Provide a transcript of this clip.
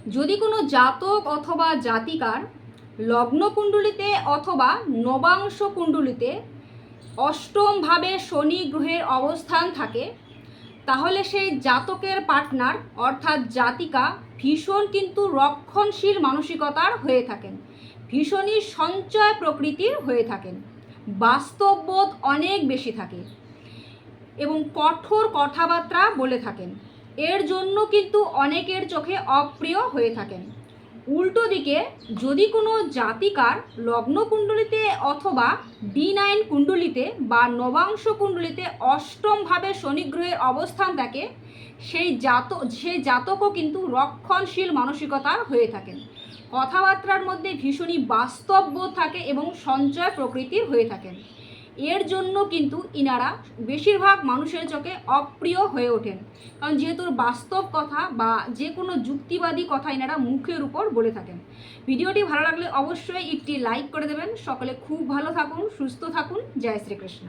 যদি কোনো জাতক অথবা জাতিকার লগ্নকুণ্ডলিতে অথবা নবাংশ কুণ্ডলিতে অষ্টমভাবে শনি গ্রহের অবস্থান থাকে, তাহলে সেই জাতকের পার্টনার অর্থাৎ জাতিকা ভীষণ কিন্তু রক্ষণশীল মানসিকতার হয়ে থাকেন, ভীষণই সঞ্চয় প্রকৃতির হয়ে থাকেন, বাস্তববোধ অনেক বেশি থাকে এবং কঠোর কথাবার্তা বলে থাকেন। এর জন্য কিন্তু অনেকের চোখে অপ্রিয় হয়ে থাকেন। উল্টো দিকে যদি কোনো জাতিকার লগ্নকুণ্ডলিতে অথবা D9 কুণ্ডলিতে বা নবাংশ কুণ্ডলিতে অষ্টমভাবে শনি গ্রহের অবস্থান থাকে, সেই জাতকও কিন্তু রক্ষণশীল মানসিকতার হয়ে থাকেন, কথাবার্তার মধ্যে ভীষণই বাস্তববোধ থাকে এবং সঞ্চয় প্রকৃতির হয়ে থাকেন। এর জন্য কিন্তু ইনারা বেশিরভাগ মানুষের চোখে অপ্রিয় হয়ে ওঠেন, কারণ যেহেতু বাস্তব কথা বা যে কোনো যুক্তিবাদী কথা ইনারা মুখের উপর বলে থাকেন। ভিডিওটি ভালো লাগলে অবশ্যই একটি লাইক করে দেবেন। সকলে খুব ভালো থাকুন, সুস্থ থাকুন। জয় শ্রীকৃষ্ণ।